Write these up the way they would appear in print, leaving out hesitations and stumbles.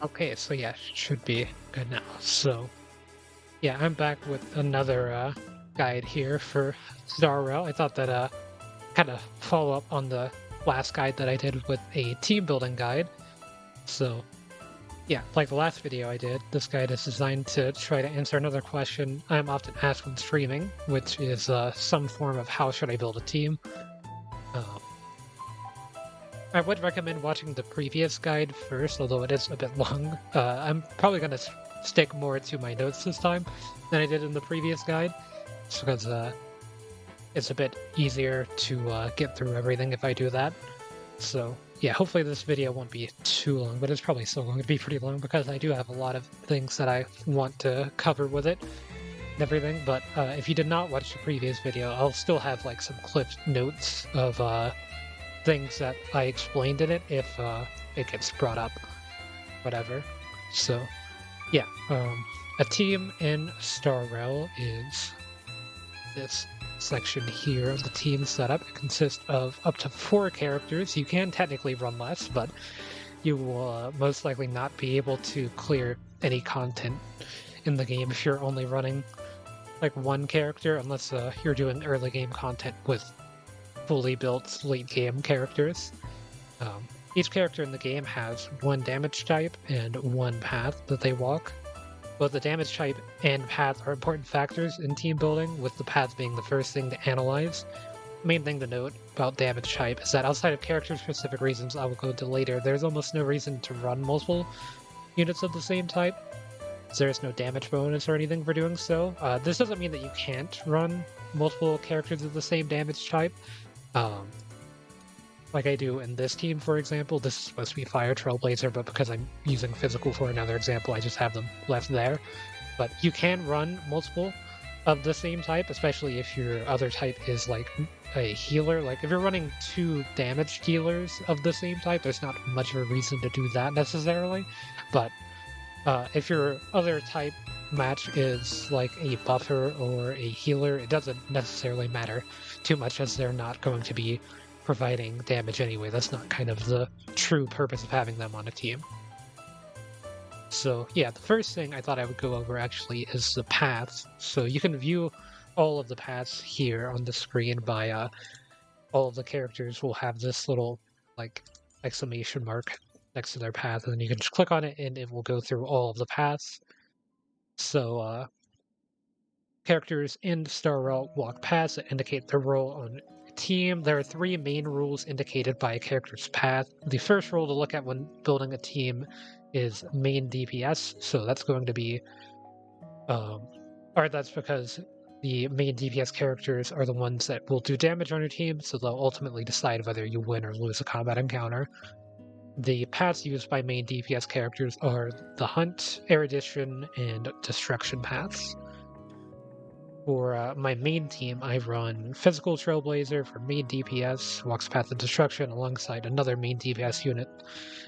Okay, so yeah, should be good now. So yeah, I'm back with another guide here for Star Rail. I thought that kind of follow up on the last guide that I did with a team building guide. So yeah, like the last video I did, this guide is designed to try to answer another question I'm often asked when streaming, which is some form of how should I build a team. Um, I would recommend watching the previous guide first, although it is a bit long. I'm probably going to stick more to my notes this time than I did in the previous guide, just because it's a bit easier to get through everything if I do that. So yeah, hopefully this video won't be too long, but it's probably still going to be pretty long because I do have a lot of things that I want to cover with it and everything. But if you did not watch the previous video, I'll still have like some clipped notes of things that I explained in it if it gets brought up, whatever. So yeah, a team in Star Rail is this section here of the team setup. It consists of up to 4 characters. You can technically run less, but you will most likely not be able to clear any content in the game if you're only running like one character, unless you're doing early game content with fully built late game characters. Each character in the game has 1 damage type and 1 path that they walk. Both the damage type and path are important factors in team building, with the path being the first thing to analyze. Main thing to note about damage type is that outside of character-specific reasons I will go into later, there's almost no reason to run multiple units of the same type. There's no damage bonus or anything for doing so. This doesn't mean that you can't run multiple characters of the same damage type. Like I do in this team, for example. This is supposed to be Fire Trailblazer, but because I'm using physical for another example, I just have them left there. But you can run multiple of the same type, especially if your other type is like a healer. Like if you're running 2 damage dealers of the same type, there's not much of a reason to do that necessarily. But if your other type match is like a buffer or a healer, it doesn't necessarily matter too much, as they're not going to be providing damage anyway. That's not kind of the true purpose of having them on a team. So yeah, the first thing I thought I would go over actually is the paths. So you can view all of the paths here on the screen by all of the characters will have this little like exclamation mark next to their path, and then you can just click on it and it will go through all of the paths. So characters in Star Rail walk paths that indicate their role on team. There are 3 main rules indicated by a character's path. The first rule to look at when building a team is main DPS, so that's going to be, or that's because the main DPS characters are the ones that will do damage on your team, so they'll ultimately decide whether you win or lose a combat encounter. The paths used by main DPS characters are the Hunt, Erudition, and Destruction paths. For my main team, I run Physical Trailblazer for main DPS, walks Path of Destruction alongside another main DPS unit,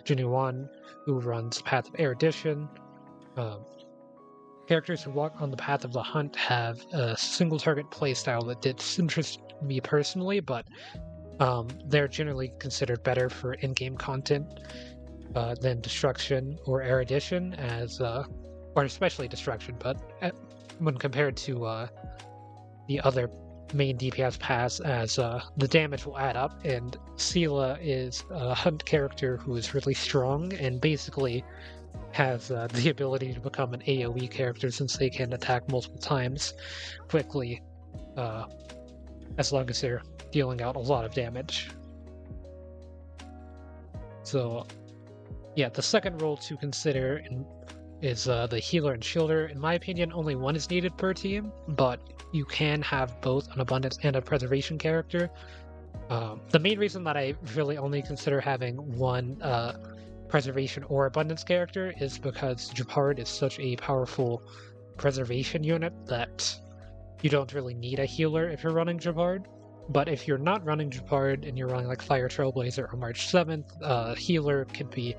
Junuan, who runs Path of Erudition. Characters who walk on the Path of the Hunt have a single target playstyle that disinterests me personally, but they're generally considered better for in-game content than Destruction or Erudition, or especially Destruction, but when compared to the other main DPS paths, as the damage will add up, and Sela is a Hunt character who is really strong and basically has the ability to become an AoE character, since they can attack multiple times quickly, as long as they're dealing out a lot of damage. So yeah, the second role to consider is the healer and shielder. In my opinion, only one is needed per team, but you can have both an abundance and a preservation character. The main reason that I really only consider having one preservation or abundance character is because Japard is such a powerful preservation unit that you don't really need a healer if you're running Japard. But if you're not running Japard and you're running like Fire Trailblazer or March 7th, healer can be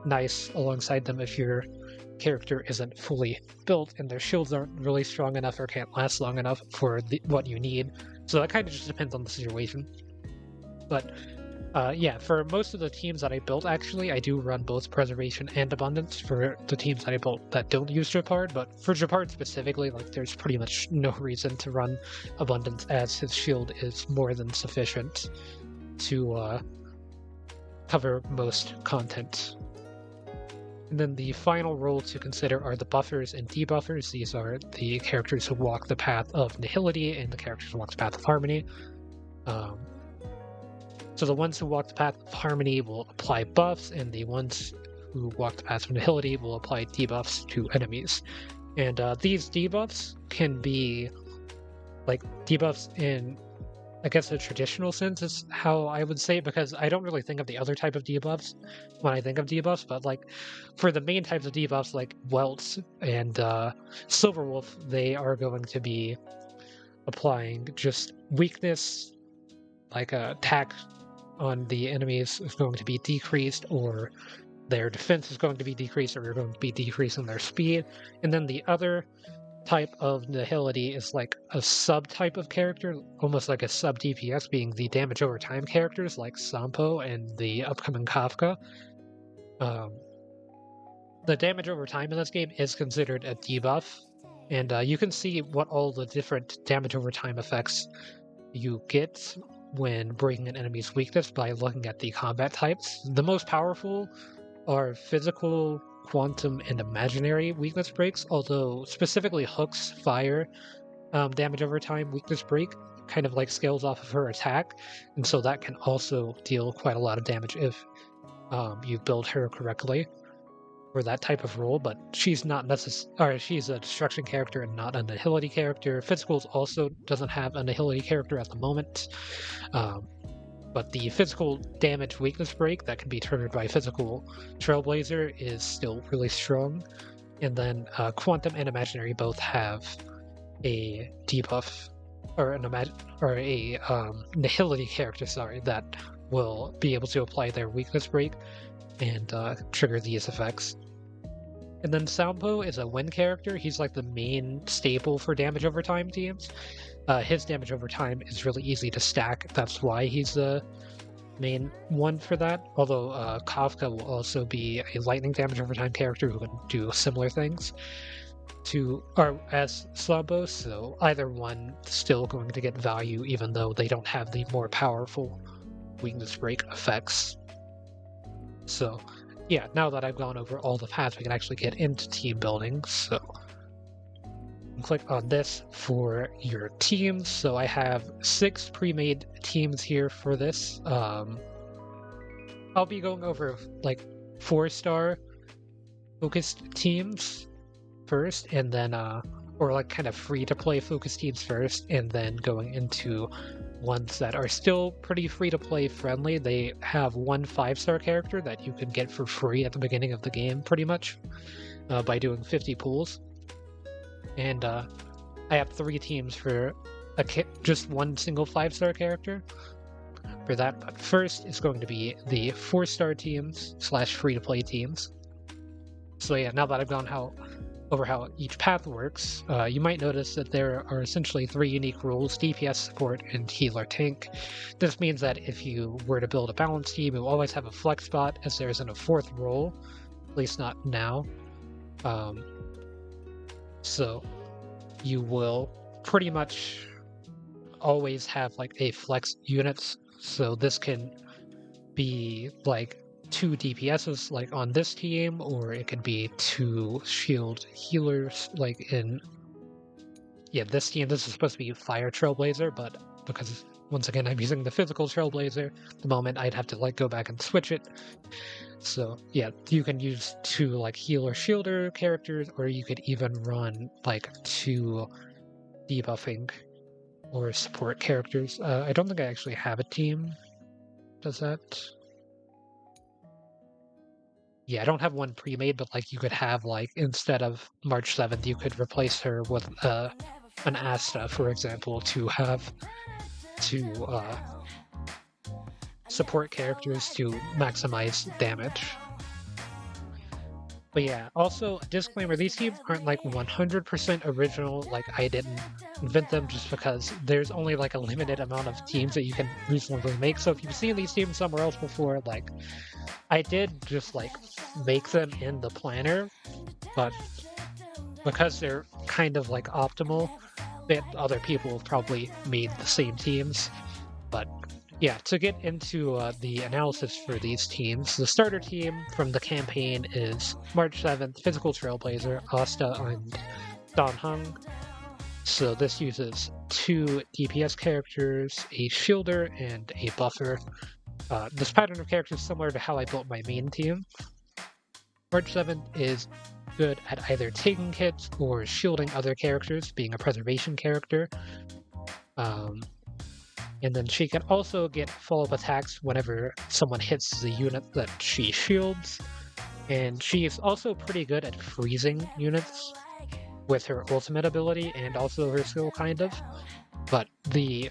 nice alongside them if your character isn't fully built and their shields aren't really strong enough or can't last long enough for what you need. So that kind of just depends on the situation. But Yeah, for most of the teams that I built, actually, I do run both Preservation and Abundance for the teams that I built that don't use Japard, but for Japard specifically, like, there's pretty much no reason to run Abundance as his shield is more than sufficient to cover most content. And then the final role to consider are the buffers and debuffers. These are the characters who walk the path of Nihility and the characters who walk the path of Harmony. So the ones who walk the path of Harmony will apply buffs, and the ones who walk the path of Nihility will apply debuffs to enemies. And these debuffs can be like debuffs in, I guess, a traditional sense is how I would say it, because I don't really think of the other type of debuffs when I think of debuffs, but like for the main types of debuffs like Welts and Silverwolf, they are going to be applying just weakness, like attack on the enemies is going to be decreased, or their defense is going to be decreased, or you're going to be decreasing their speed. And then the other type of Nihility is like a sub-type of character, almost like a sub-DPS, being the damage over time characters like Sampo and the upcoming Kafka. The damage over time in this game is considered a debuff, and you can see what all the different damage over time effects you get when breaking an enemy's weakness by looking at the combat types. The most powerful are physical, quantum, and imaginary weakness breaks, although specifically Hook's fire damage over time weakness break kind of like scales off of her attack, and so that can also deal quite a lot of damage if you build her correctly for that type of role, but she's not necessarily, she's a destruction character and not a Nihility character. Physicals also doesn't have a Nihility character at the moment, but the physical damage weakness break that can be triggered by physical Trailblazer is still really strong. And then Quantum and Imaginary both have a debuff, or a Nihility character, sorry, that will be able to apply their weakness break and trigger these effects. And then Sampo is a win character. He's like the main staple for damage over time teams. His damage over time is really easy to stack. That's why he's the main one for that. Although Kafka will also be a lightning damage over time character who can do similar things as Sampo. So either one still going to get value, even though they don't have the more powerful weakness break effects. So yeah, now that I've gone over all the paths, we can actually get into team building. So click on this for your teams. So I have 6 pre-made teams here for this. I'll be going over like 4-star focused teams first, and then or like kind of free to play focused teams first, and then going into ones that are still pretty free to play friendly. They have 1 5-star character that you can get for free at the beginning of the game, pretty much, by doing 50 pulls. And I have 3 teams for just 1 single 5-star character for that. But first is going to be the 4-star teams / free to play teams. So yeah, now that I've gone over how each path works, you might notice that there are essentially 3 unique rules: DPS, support, and healer tank. This means that if you were to build a balanced team, you'll always have a flex spot, as there isn't a 4th role, at least not now. So you will pretty much always have like a flex units. So this can be like 2 DPSs like on this team, or it could be 2 shield healers like in this team. This is supposed to be Fire Trailblazer, but because once again I'm using the physical Trailblazer at the moment, I'd have to like go back and switch it. So yeah, you can use 2 like healer shielder characters, or you could even run like 2 debuffing or support characters. I don't think I actually have a team does that. Yeah, I don't have one pre-made, but like you could have like, instead of March 7th, you could replace her with an Asta, for example, to have 2 support characters to maximize damage. But yeah, also a disclaimer, these teams aren't like 100% original, like I didn't invent them just because there's only like a limited amount of teams that you can reasonably make. So if you've seen these teams somewhere else before, like I did just like make them in the planner, but because they're kind of like optimal, that other people have probably made the same teams. But yeah, to get into the analysis for these teams, the starter team from the campaign is March 7th, Physical Trailblazer, Asta, and Don Hung. So this uses 2 DPS characters, a shielder, and a buffer. This pattern of characters is similar to how I built my main team. March 7th is good at either taking hits or shielding other characters, being a preservation character. And then she can also get follow-up attacks whenever someone hits the unit that she shields. And she is also pretty good at freezing units with her ultimate ability and also her skill, kind of. But the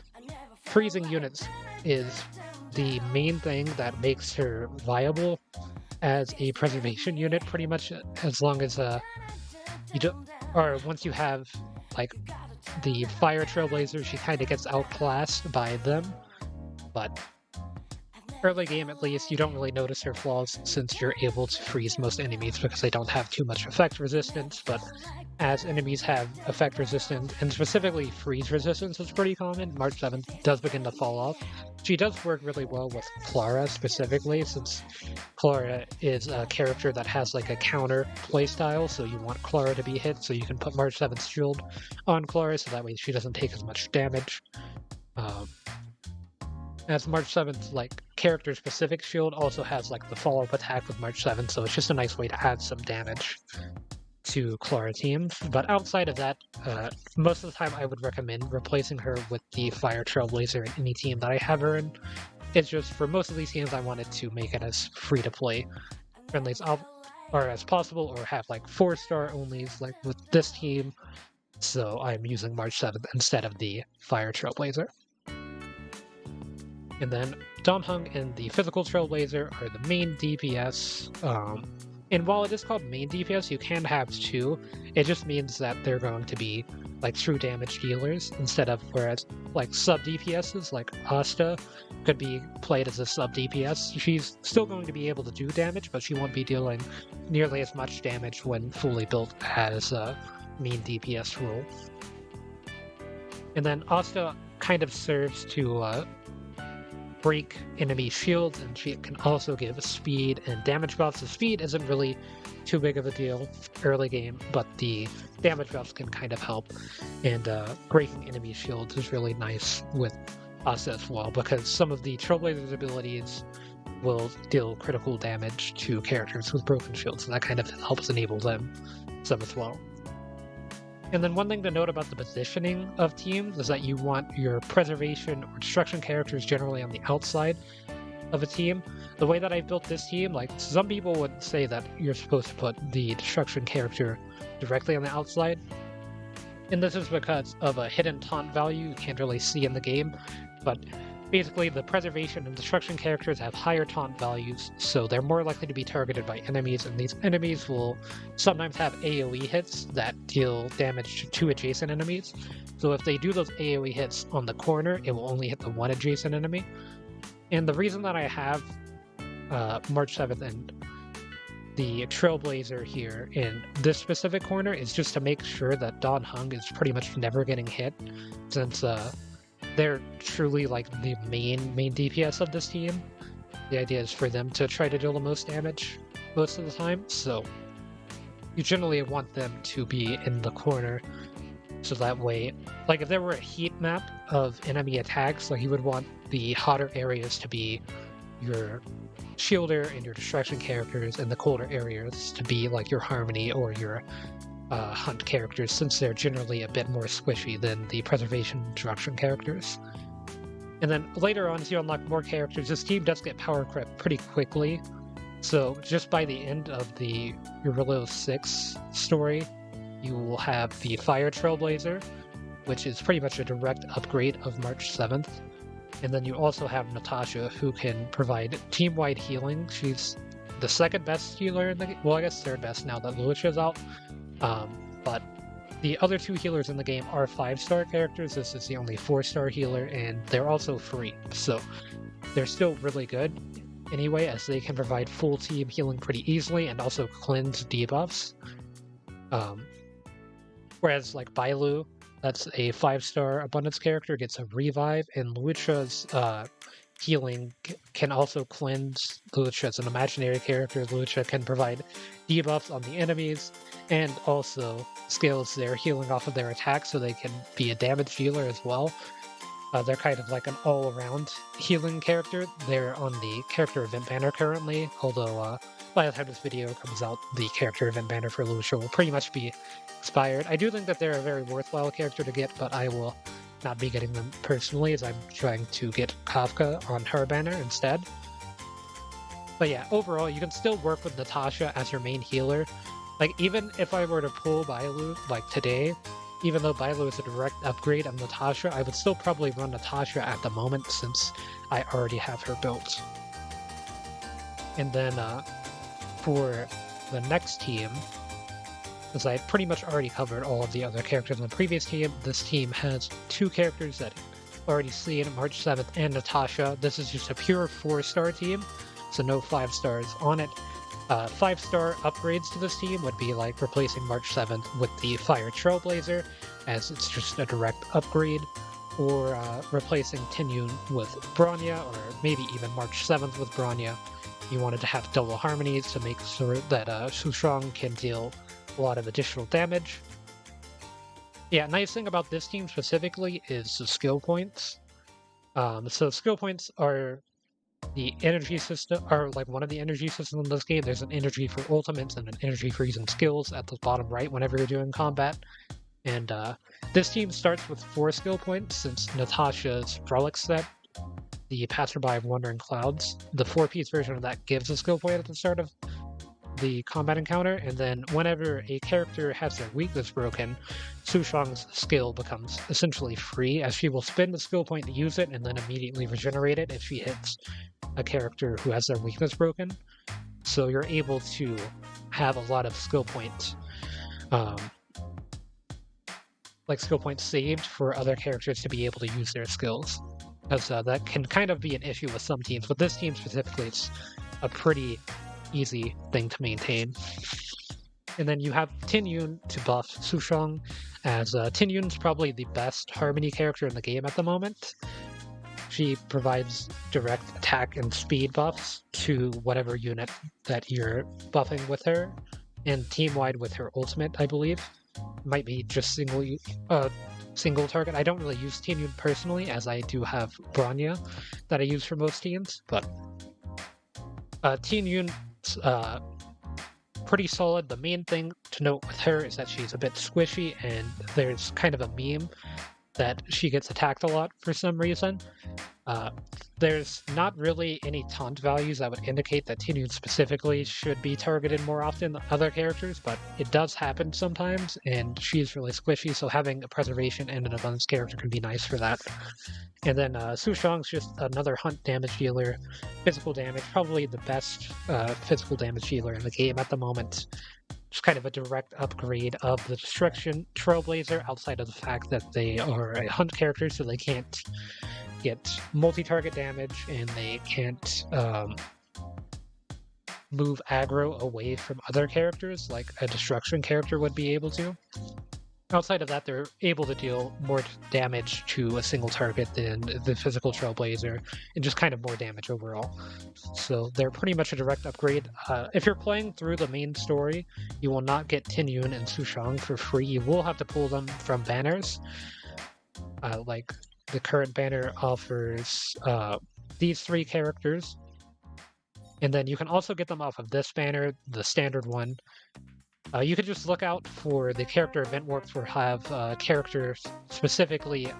freezing units is the main thing that makes her viable as a preservation unit, pretty much, as long as you don't, or once you have like the Fire Trailblazer, she kind of gets outclassed by them. But early game, at least, you don't really notice her flaws since you're able to freeze most enemies because they don't have too much effect resistance. But as enemies have effect resistance, and specifically freeze resistance is pretty common, March 7th does begin to fall off. She does work really well with Clara specifically, since Clara is a character that has like a counter playstyle, so you want Clara to be hit, so you can put March 7th's shield on Clara, so that way she doesn't take as much damage. As March 7th, like, character-specific shield also has, like, the follow-up attack with March 7th, so it's just a nice way to add some damage to Clara teams. But outside of that, most of the time I would recommend replacing her with the Fire Trailblazer in any team that I have her in. It's just, for most of these teams, I wanted to make it as free-to-play friendly as possible, or have, like, 4-star onlys, like with this team, so I'm using March 7th instead of the Fire Trailblazer. And then Dom Hung and the Physical Trailblazer are the main DPS. And while it is called main DPS, you can have 2. It just means that they're going to be like true damage dealers instead of, whereas like sub DPSs like Asta could be played as a sub DPS. She's still going to be able to do damage, but she won't be dealing nearly as much damage when fully built as a main DPS role. And then Asta kind of serves to break enemy shields, and she can also give speed and damage buffs. The speed isn't really too big of a deal early game, but the damage buffs can kind of help. And breaking enemy shields is really nice with us as well, because some of the Trailblazer's abilities will deal critical damage to characters with broken shields, and that kind of helps enable them some as well. And then one thing to note about the positioning of teams is that you want your preservation or destruction characters generally on the outside of a team. The way that I built this team, like, some people would say that you're supposed to put the destruction character directly on the outside. And this is because of a hidden taunt value you can't really see in the game. But basically, the preservation and destruction characters have higher taunt values, so they're more likely to be targeted by enemies, and these enemies will sometimes have AoE hits that deal damage to 2 adjacent enemies. So if they do those AoE hits on the corner, it will only hit the 1 adjacent enemy. And the reason that I have March 7th and the Trailblazer here in this specific corner is just to make sure that Don Hung is pretty much never getting hit, since they're truly like the main DPS of this team. The idea is for them to try to deal the most damage most of the time, so you generally want them to be in the corner, so that way, like if there were a heat map of enemy attacks, like you would want the hotter areas to be your shielder and your destruction characters, and the colder areas to be like your Harmony or your hunt characters, since they're generally a bit more squishy than the preservation destruction characters. And then later on, as you unlock more characters, this team does get power crept pretty quickly. So just by the end of the Eurilo 6 story, you will have the Fire Trailblazer, which is pretty much a direct upgrade of March 7th. And then you also have Natasha, who can provide team-wide healing. She's the second best healer in the game. Well, I guess third best now that Lucia's out. But the other two healers in the game are 5-star characters. This is the only 4-star healer, and they're also free. So they're still really good anyway, as they can provide full team healing pretty easily and also cleanse debuffs. Whereas like Bailu, that's a 5-star abundance character, gets a revive, and Lucia's healing can also cleanse. Lucia is an imaginary character. Lucia can provide debuffs on the enemies and also scales their healing off of their attack so they can be a damage dealer as well. They're kind of like an all-around healing character. They're on the character event banner currently, although by the time this video comes out, the character event banner for Lucia will pretty much be expired. I do think that they're a very worthwhile character to get, but I will not be getting them personally, as I'm trying to get Kafka on her banner instead. But yeah, overall, you can still work with Natasha as your main healer. Like, even if I were to pull Bailu, like today, even though Bailu is a direct upgrade of Natasha, I would still probably run Natasha at the moment since I already have her built. And then for the next team, as I pretty much already covered all of the other characters in the previous team, this team has 2 characters that already seen, March 7th and Natasha. This is just a pure 4-star team, so no 5 stars on it. 5-star upgrades to this team would be like replacing March 7th with the Fire Trailblazer, as it's just a direct upgrade, or replacing Tinyun with Bronya, or maybe even March 7th with Bronya. You wanted to have double harmonies to make sure that Sushang can deal a lot of additional damage. Yeah, nice thing about this team specifically is the skill points. So skill points are the energy system, are like one of the energy systems in this game. There's an energy for ultimates and an energy for using skills at the bottom right whenever you're doing combat. And this team starts with 4 skill points, since Natasha's Frolic set, the Passerby of Wandering Clouds, the 4-piece version of that gives a skill point at the start of the combat encounter, and then whenever a character has their weakness broken, Sushang's skill becomes essentially free, as she will spend the skill point to use it and then immediately regenerate it if she hits a character who has their weakness broken. So you're able to have a lot of skill points, like skill points saved for other characters to be able to use their skills, because that can kind of be an issue with some teams. But this team specifically, it's a pretty easy thing to maintain. And then you have Tinyun to buff Sushang, as Tinyun's probably the best Harmony character in the game at the moment. She provides direct attack and speed buffs to whatever unit that you're buffing with her, and team-wide with her ultimate, I believe. Might be just single target. I don't really use Tinyun personally, as I do have Bronya that I use for most teams, but Tinyun pretty solid. The main thing to note with her is that she's a bit squishy, and there's kind of a meme that she gets attacked a lot for some reason. There's not really any taunt values that would indicate that Tinyun specifically should be targeted more often than other characters, but it does happen sometimes, and she's really squishy, so having a preservation and an abundance character can be nice for that. And then Sushang's just another hunt damage dealer, physical damage, probably the best physical damage dealer in the game at the moment. Just kind of a direct upgrade of the Destruction Trailblazer, outside of the fact that they are a hunt character, so they can't get multi-target damage, and they can't move aggro away from other characters like a Destruction character would be able to. Outside of that, they're able to deal more damage to a single target than the physical Trailblazer, and just kind of more damage overall. So they're pretty much a direct upgrade. If you're playing through the main story, you will not get Tinyun and Sushang for free. You will have to pull them from banners. Like the current banner offers these 3 characters, and then you can also get them off of this banner, the standard one. You can just look out for the character event works where have characters specifically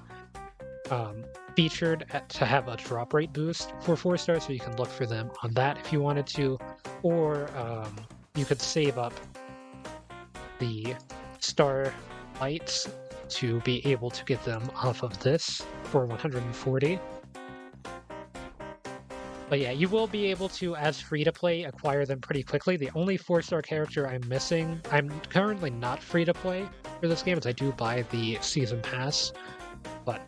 featured to have a drop rate boost for 4 stars, so you can look for them on that if you wanted to, or you could save up the star lights to be able to get them off of this for 140. But yeah, you will be able to, as free-to-play, acquire them pretty quickly. The only 4-star character I'm missing, I'm currently not free-to-play for this game, as I do buy the Season Pass. But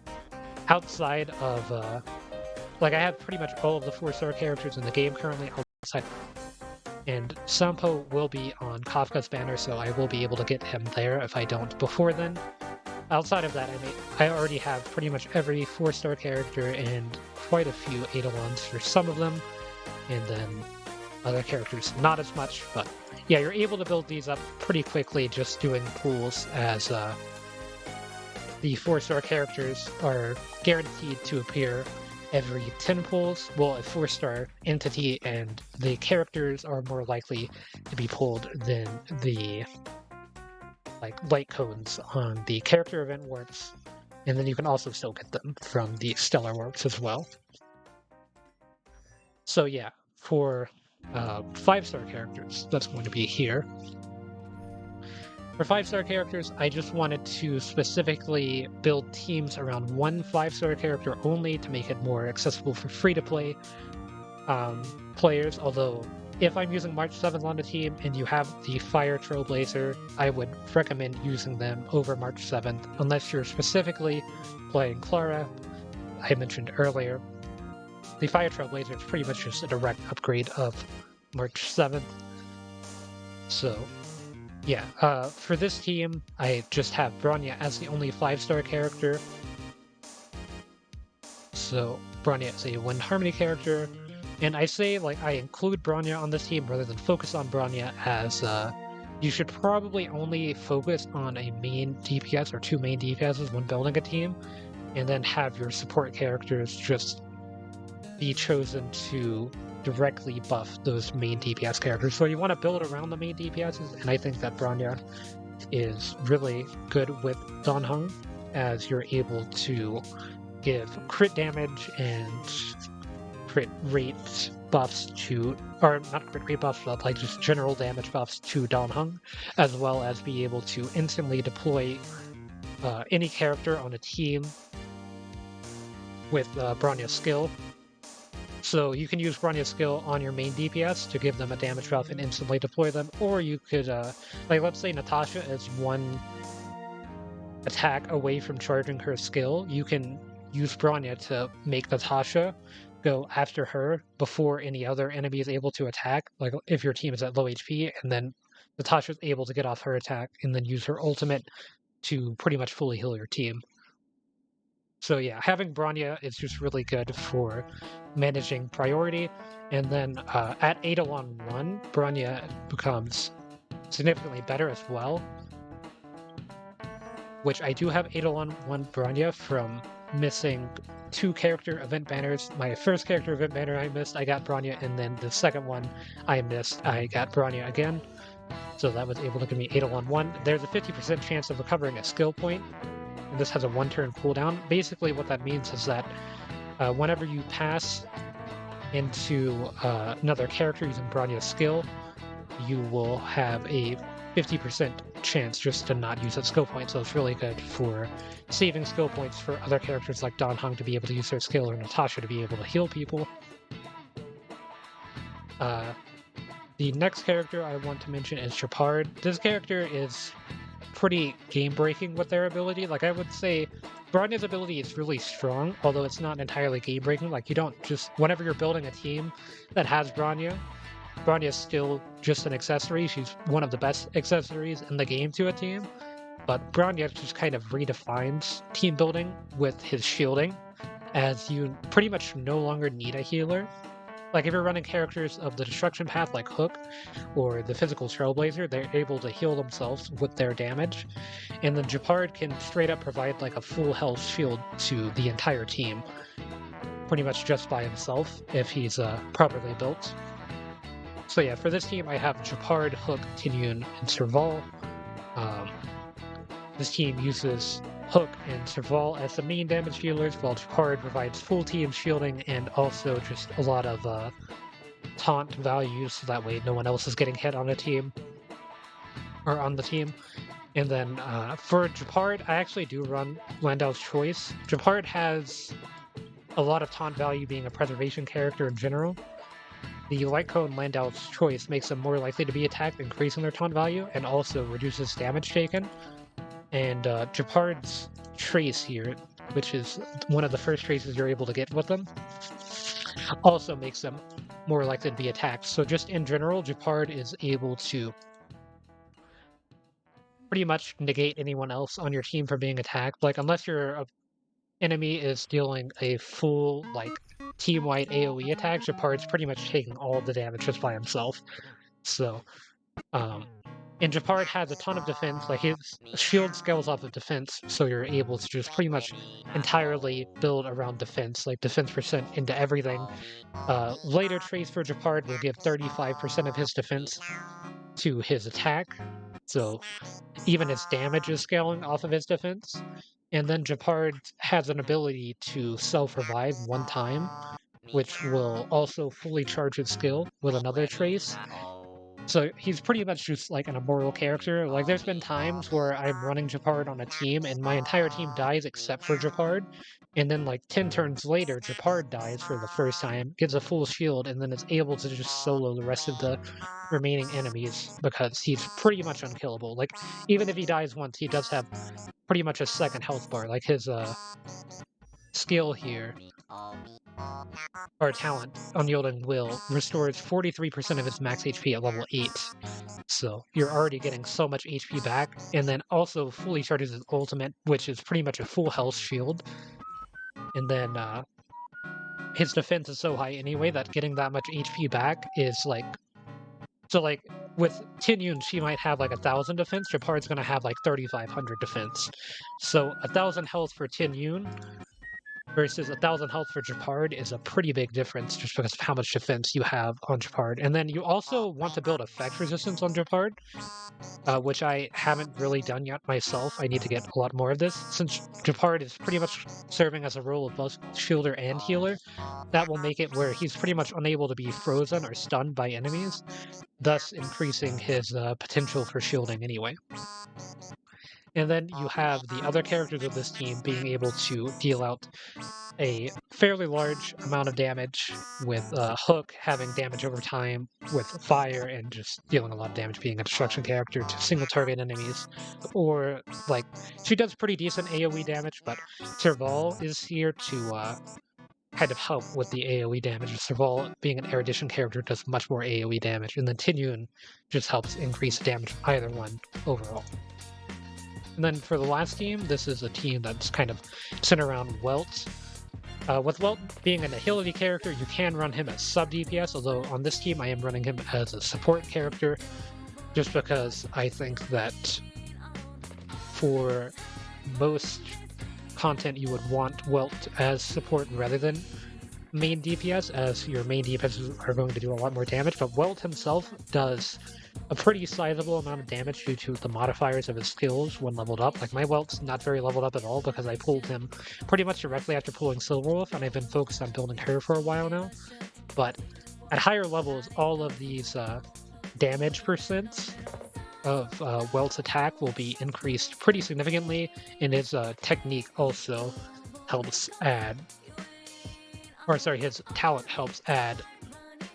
outside of, like, I have pretty much all of the 4-star characters in the game currently outside. And Sampo will be on Kafka's banner, so I will be able to get him there if I don't before then. Outside of that, I already have pretty much every 4-star character and quite a few Eidolons for some of them, and then other characters not as much, but yeah, you're able to build these up pretty quickly just doing pools, as the 4-star characters are guaranteed to appear every 10 pulls, well, a 4-star entity, and the characters are more likely to be pulled than the light cones on the character event warps, and then you can also still get them from the stellar warps as well. So yeah, for 5-star characters, that's going to be here. For 5-star characters, I just wanted to specifically build teams around one 5-star character only to make it more accessible for free-to-play players, although if I'm using March 7th on the team and you have the Fire Trailblazer, I would recommend using them over March 7th, unless you're specifically playing Clara. I mentioned earlier, the Fire Trailblazer is pretty much just a direct upgrade of March 7th. So yeah, for this team, I just have Bronya as the only 5-star character. So Bronya is a Wind Harmony character. And I say, I include Bronya on this team rather than focus on Bronya, as you should probably only focus on a main DPS or 2 main DPSs when building a team, and then have your support characters just be chosen to directly buff those main DPS characters. So you want to build around the main DPSs, and I think that Bronya is really good with Donghung, as you're able to give crit damage and crit rate buffs to, or not crit rate buffs, but just general damage buffs to Donghung, as well as be able to instantly deploy any character on a team with Bronya's skill. So you can use Bronya's skill on your main DPS to give them a damage buff and instantly deploy them, or you could, let's say Natasha is one attack away from charging her skill, you can use Bronya to make Natasha go after her before any other enemy is able to attack, like if your team is at low HP, and then Natasha's able to get off her attack and then use her ultimate to pretty much fully heal your team. So yeah, having Bronya is just really good for managing priority, and then at Eidolon 1, Bronya becomes significantly better as well, which I do have Eidolon 1 Bronya from missing 2 character event banners. My first character event banner I missed, I got Bronya, and then the second one I missed, I got Bronya again. So that was able to give me Eidolon 1. There's a 50% chance of recovering a skill point, and this has a 1-turn cooldown. Basically what that means is that whenever you pass into another character using Bronya's skill, you will have a 50% chance just to not use that skill point, so it's really good for saving skill points for other characters like Donghung to be able to use their skill, or Natasha to be able to heal people. The next character I want to mention is Chapard. This character is pretty game-breaking with their ability. I would say Bronya's ability is really strong, although it's not entirely game-breaking. You don't just, whenever you're building a team that has Bronya is still just an accessory. She's one of the best accessories in the game to a team. But Bronya just kind of redefines team building with his shielding, as you pretty much no longer need a healer. If you're running characters of the Destruction Path like Hook or the Physical Trailblazer, they're able to heal themselves with their damage. And then Chapard can straight up provide a full health shield to the entire team, pretty much just by himself, if he's properly built. So yeah, for this team I have Chapard, Hook, Tinyun, and Serval. This team uses Hook and Serval as the main damage healers, while Chapard provides full team shielding and also just a lot of taunt values, so that way no one else is getting hit on a team, or on the team. And then for Chapard, I actually do run Landau's Choice. Chapard has a lot of taunt value being a preservation character in general, the Light Cone Landau's choice makes them more likely to be attacked, increasing their taunt value, and also reduces damage taken. And Japard's trace here, which is one of the first traces you're able to get with them, also makes them more likely to be attacked. So just in general, Japard is able to pretty much negate anyone else on your team from being attacked. Like, unless your enemy is dealing a full, like, team-wide AoE attack, Japard's pretty much taking all the damage just by himself. So, and Japard has a ton of defense, like his shield scales off of defense, so you're able to just pretty much entirely build around defense, like defense percent into everything. Later traits for Japard will give 35% of his defense to his attack, so even his damage is scaling off of his defense. And then Japard has an ability to self-revive one time, which will also fully charge his skill with another trace. So he's pretty much just like an immortal character. Like there's been times where I'm running Japard on a team and my entire team dies except for Japard. And then like 10 turns later, Japard dies for the first time, gets a full shield, and then is able to just solo the rest of the remaining enemies because he's pretty much unkillable. Like even if he dies once, he does have pretty much a second health bar. Like his skill here, or talent, Unyielding Will, restores 43% of his max HP at level 8. So you're already getting so much HP back, and then also fully charges his ultimate, which is pretty much a full health shield. And then his defense is so high anyway that getting that much HP back is like... So like with Tinyun, she might have like 1,000 defense, Japard's gonna have like 3,500 defense. So 1,000 health for Tinyun versus 1,000 health for Japard is a pretty big difference just because of how much defense you have on Japard. And then you also want to build effect resistance on Japard, which I haven't really done yet myself. I need to get a lot more of this. Since Japard is pretty much serving as a role of both shielder and healer, that will make it where he's pretty much unable to be frozen or stunned by enemies, thus increasing his potential for shielding anyway. And then you have the other characters of this team being able to deal out a fairly large amount of damage, with Hook having damage over time with fire and just dealing a lot of damage being a destruction character to single target enemies. Or, like, she does pretty decent AoE damage, but Serval is here to kind of help with the AoE damage. Serval, being an erudition character, does much more AoE damage, and then Tinyun just helps increase damage of either one overall. And then for the last team, this is a team that's kind of centered around Welt. With Welt being an agility character, you can run him as sub-DPS, although on this team I am running him as a support character, just because I think that for most content you would want Welt as support rather than main DPS, as your main DPS are going to do a lot more damage, but Welt himself does a pretty sizable amount of damage due to the modifiers of his skills when leveled up. Like, my Welt's not very leveled up at all because I pulled him pretty much directly after pulling Silverwolf, and I've been focused on building her for a while now. But at higher levels, all of these damage percents of Welt's attack will be increased pretty significantly, and his technique also helps add... Or sorry, his talent helps add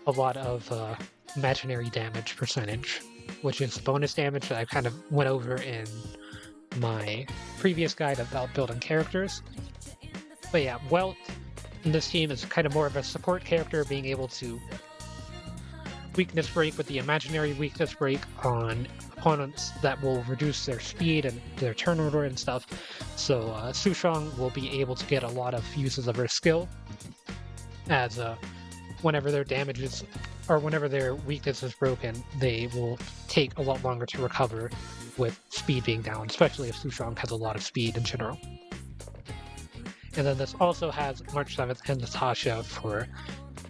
a lot of imaginary damage percentage, which is bonus damage that I kind of went over in my previous guide about building characters. But yeah, Welt in this team is kind of more of a support character, being able to weakness break with the imaginary weakness break on opponents that will reduce their speed and their turn order and stuff. So Sushang will be able to get a lot of uses of her skill, as whenever their damages, or whenever their weakness is broken, they will take a lot longer to recover with speed being down, especially if Sushang has a lot of speed in general. And then this also has March 7th and Natasha for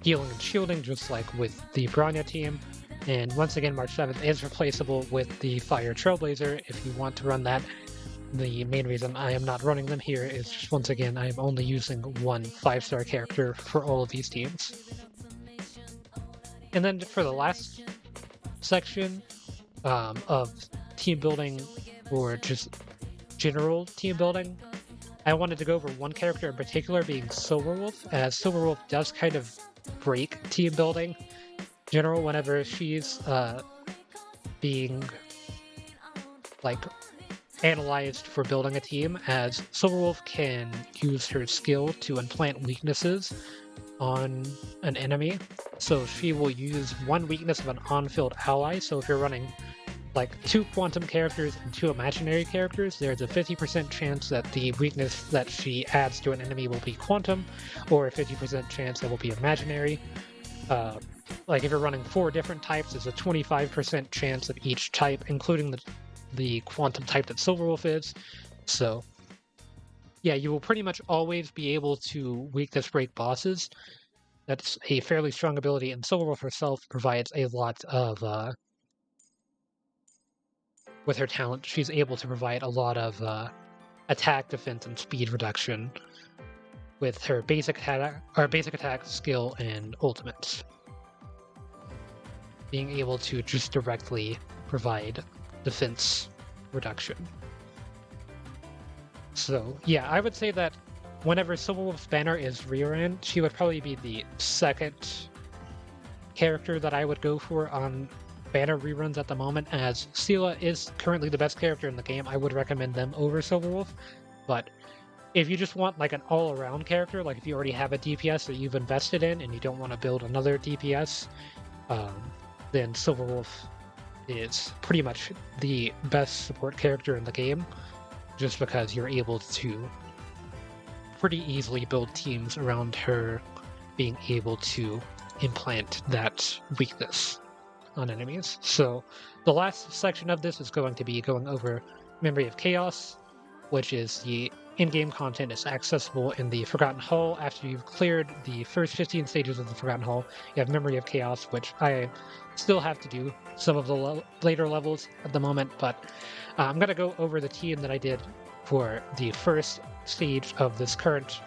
healing and shielding, just like with the Bronya team. And once again, March 7th is replaceable with the Fire Trailblazer if you want to run that. The main reason I am not running them here is just, once again, I am only using one 5-star character for all of these teams. And then for the last section of team building, or just general team building, I wanted to go over one character in particular, being Silverwolf, as Silverwolf does kind of break team building in general whenever she's being like analyzed for building a team, as Silverwolf can use her skill to implant weaknesses on an enemy. So she will use one weakness of an on-field ally. So if you're running like 2 quantum characters and 2 imaginary characters, there's a 50% chance that the weakness that she adds to an enemy will be quantum, or a 50% chance that will be imaginary. Like if you're running 4 different types, there's a 25% chance of each type, including the quantum type that Silverwolf is. So yeah, you will pretty much always be able to weakness break bosses. That's a fairly strong ability, and Silverwolf herself provides a lot of with her talent, she's able to provide a lot of attack, defense, and speed reduction with her basic attack, skill, and ultimates. Being able to just directly provide defense reduction. So yeah, I would say that whenever Silverwolf's banner is rear-end, she would probably be the second character that I would go for on banner reruns at the moment, as Seela is currently the best character in the game. I would recommend them over Silverwolf, but if you just want like an all-around character, like if you already have a DPS that you've invested in and you don't want to build another DPS, then Silverwolf is pretty much the best support character in the game, just because you're able to pretty easily build teams around her being able to implant that weakness on enemies. So the last section of this is going to be going over Memory of Chaos, which is the in-game content. Is accessible in the Forgotten Hall. After you've cleared the first 15 stages of the Forgotten Hall, you have Memory of Chaos, which I still have to do some of the later levels at the moment, but I'm going to go over the team that I did for the first stage of this current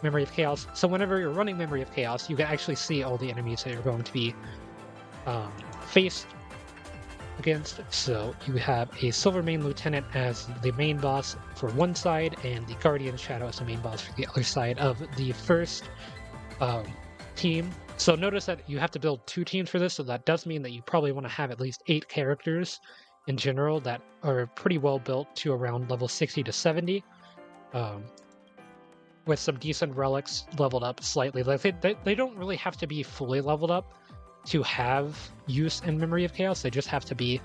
Memory of Chaos. So whenever you're running Memory of Chaos, you can actually see all the enemies that you're going to be faced against. So you have a Silvermane Lieutenant as the main boss for one side, and the Guardian Shadow as the main boss for the other side of the first team. So notice that you have to build 2 teams for this, so that does mean that you probably want to have at least 8 characters in general that are pretty well built to around level 60 to 70, with some decent relics leveled up slightly. Like they don't really have to be fully leveled up to have use in Memory of Chaos. They just have to be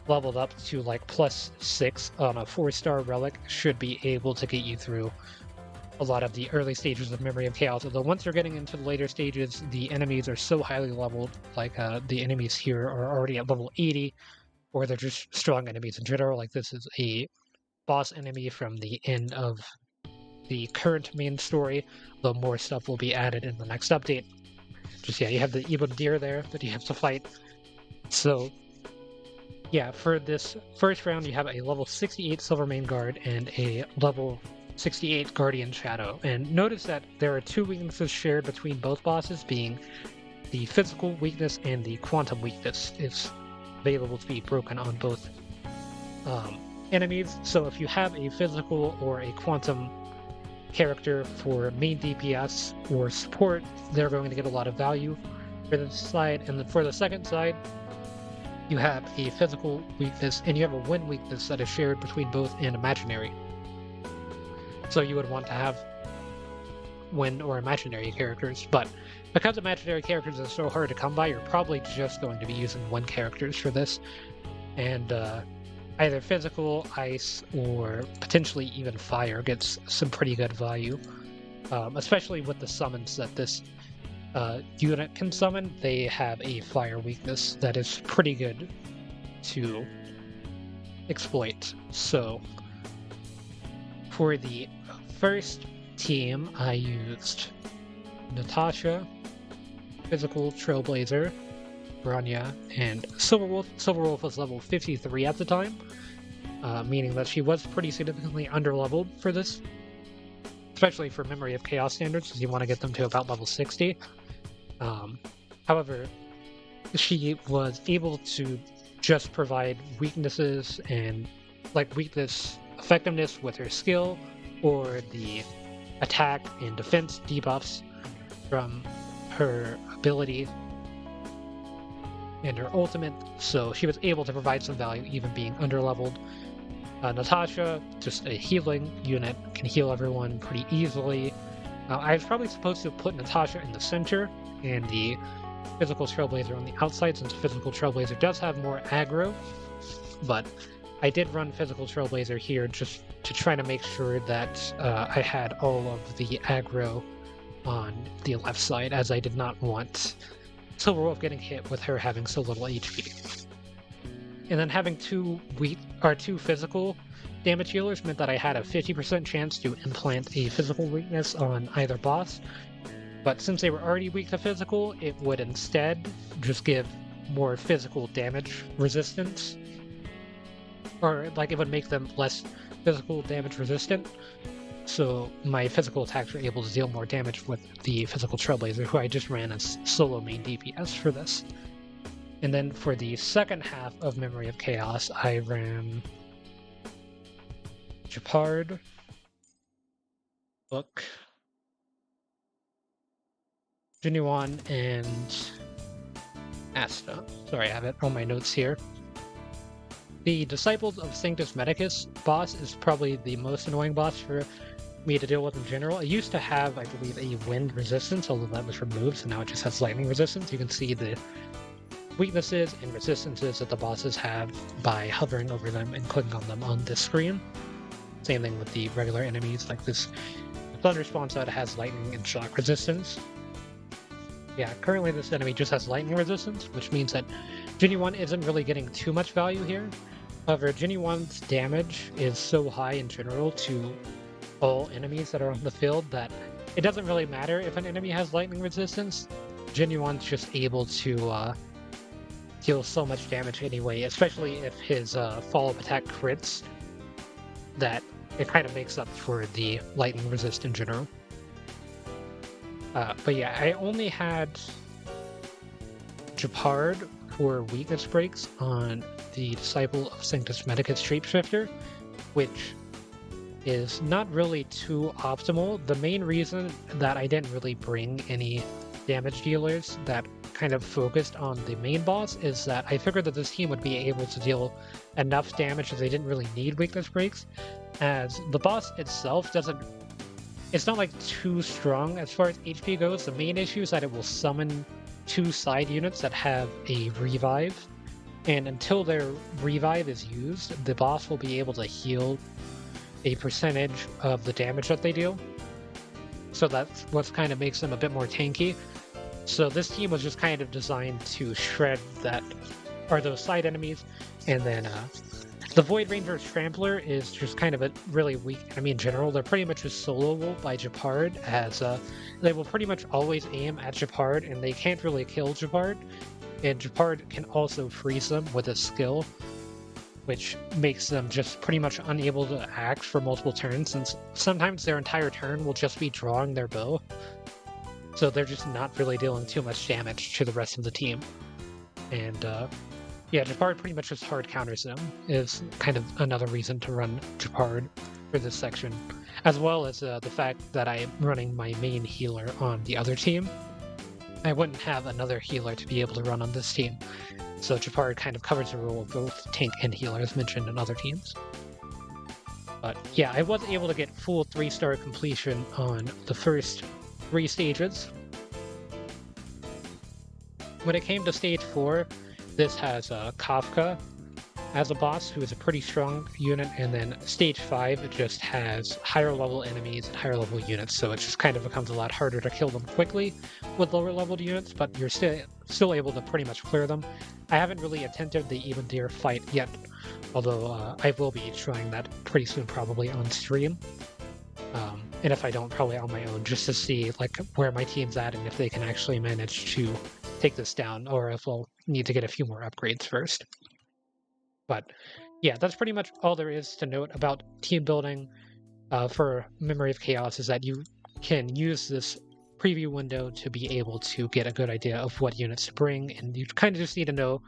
leveled up to like +6 on a 4-star relic, should be able to get you through a lot of the early stages of Memory of Chaos. Although once you're getting into the later stages, the enemies are so highly leveled, like the enemies here are already at level 80, or they're just strong enemies in general. Like this is a boss enemy from the end of the current main story, though more stuff will be added in the next update. Just yeah, you have the evil deer there that you have to fight. So yeah, for this first round, you have a level 68 Silvermane Guard and a level 68 Guardian Shadow. And notice that there are 2 weaknesses shared between both bosses, being the physical weakness and the quantum weakness is available to be broken on both enemies. So if you have a physical or a quantum character for main DPS or support, they're going to get a lot of value for this side. And then for the second side, you have a physical weakness and you have a wind weakness that is shared between both and imaginary. So you would want to have wind or imaginary characters, but because imaginary characters are so hard to come by, you're probably just going to be using wind characters for this. And either physical, ice, or potentially even fire gets some pretty good value, especially with the summons that this unit can summon. They have a fire weakness that is pretty good to exploit. So for the first team, I used Natasha, Physical, Trailblazer, Branya, and Silverwolf. Silverwolf was level 53 at the time, meaning that she was pretty significantly underleveled for this, especially for Memory of Chaos standards, because you want to get them to about level 60. However, she was able to just provide weaknesses and like weakness effectiveness with her skill, or the attack and defense debuffs from her ability and her ultimate, so she was able to provide some value even being underleveled. Natasha, just a healing unit, can heal everyone pretty easily. I was probably supposed to put Natasha in the center and the Physical Trailblazer on the outside, since Physical Trailblazer does have more aggro, but I did run Physical Trailblazer here just to try to make sure that I had all of the aggro on the left side, as I did not want Silver Wolf getting hit with her having so little HP. And then having two physical damage healers meant that I had a 50% chance to implant a physical weakness on either boss. But since they were already weak to physical, it would instead just give more physical damage resistance. Or, like, it would make them less physical damage resistant. So my physical attacks were able to deal more damage with the Physical Trailblazer, who I just ran as solo main DPS for this. And then for the second half of Memory of Chaos, I ran Japard, Book, Genuine, and Asta. Sorry, I have it on my notes here. The Disciples of Sanctus Medicus boss is probably the most annoying boss for me to deal with in general. It used to have, I believe, a wind resistance, although that was removed, so now it just has lightning resistance. You can see the weaknesses and resistances that the bosses have by hovering over them and clicking on them on this screen. Same thing with the regular enemies, like this Thunder Sponsot has lightning and shock resistance. Yeah, currently this enemy just has lightning resistance, which means that Genuine isn't really getting too much value here. However, Genuine's damage is so high in general to all enemies that are on the field that it doesn't really matter if an enemy has lightning resistance. Genuine's just able to deal so much damage anyway, especially if his follow-up attack crits, that it kind of makes up for the lightning resist in general. But yeah, I only had Japard for weakness breaks on the Disciple of Sanctus Medicus Shapeshifter, which is not really too optimal. The main reason that I didn't really bring any damage dealers that kind of focused on the main boss is that I figured that this team would be able to deal enough damage that they didn't really need weakness breaks, as the boss itself it's not like too strong as far as HP goes. The main issue is that it will summon two side units that have a revive, and until their revive is used, the boss will be able to heal a percentage of the damage that they deal. So that's what kind of makes them a bit more tanky. So this team was just kind of designed to shred those side enemies, and then the Void Ranger's Trampler is just kind of a really weak enemy in general. They're pretty much just soloable by Japard, as they will pretty much always aim at Japard, and they can't really kill Japard. And Japard can also freeze them with a skill, which makes them just pretty much unable to act for multiple turns, since sometimes their entire turn will just be drawing their bow. So they're just not really dealing too much damage to the rest of the team. And yeah, Japard pretty much just hard counters them, is kind of another reason to run Japard for this section, as well as the fact that I am running my main healer on the other team. I wouldn't have another healer to be able to run on this team, so Japard kind of covers the role of both tank and healer as mentioned in other teams. But yeah, I was able to get full 3-star completion on the first 3 stages. When it came to stage 4, this has Kafka as a boss, who is a pretty strong unit, and then stage 5 it just has higher level enemies and higher level units, so it just kind of becomes a lot harder to kill them quickly with lower leveled units, but you're still able to pretty much clear them. I haven't really attempted the Even Deer fight yet, although I will be trying that pretty soon, probably on stream. And if I don't, probably on my own, just to see like where my team's at and if they can actually manage to take this down, or if we'll need to get a few more upgrades first. But yeah, that's pretty much all there is to note about team building for Memory of Chaos, is that you can use this preview window to be able to get a good idea of what units to bring, and you kind of just need to know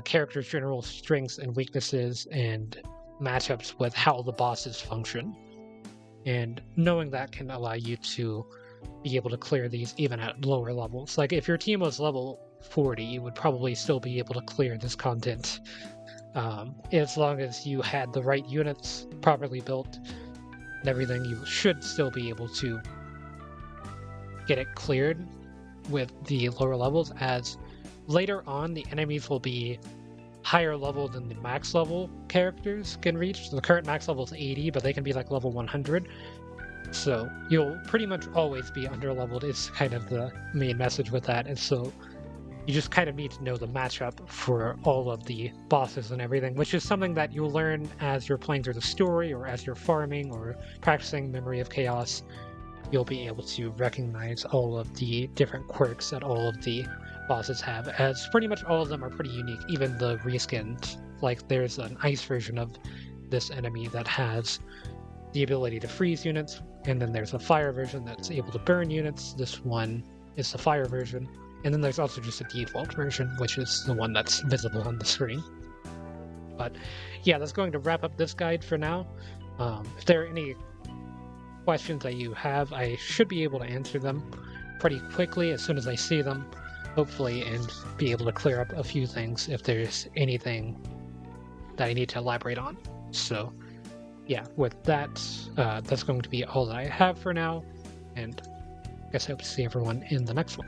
characters' general strengths and weaknesses and matchups with how the bosses function. and knowing that can allow you to be able to clear these even at lower levels. Like if your team was level 40, you would probably still be able to clear this content as long as you had the right units properly built and everything. You should still be able to get it cleared with the lower levels, as later on the enemies will be higher level than the max level characters can reach. So the current max level is 80, but they can be like level 100. So you'll pretty much always be underleveled is kind of the main message with that. And so you just kind of need to know the matchup for all of the bosses and everything, which is something that you'll learn as you're playing through the story or as you're farming or practicing Memory of Chaos. You'll be able to recognize all of the different quirks that all of the bosses have, as pretty much all of them are pretty unique, even the reskins. Like there's an ice version of this enemy that has the ability to freeze units, and then there's a fire version that's able to burn units. This one is the fire version, and then there's also just a default version, which is the one that's visible on the screen. But yeah, that's going to wrap up this guide for now. If there are any questions that you have, I should be able to answer them pretty quickly as soon as I see them, hopefully, and be able to clear up a few things if there's anything that I need to elaborate on. So yeah, with that, that's going to be all that I have for now, and I guess I hope to see everyone in the next one.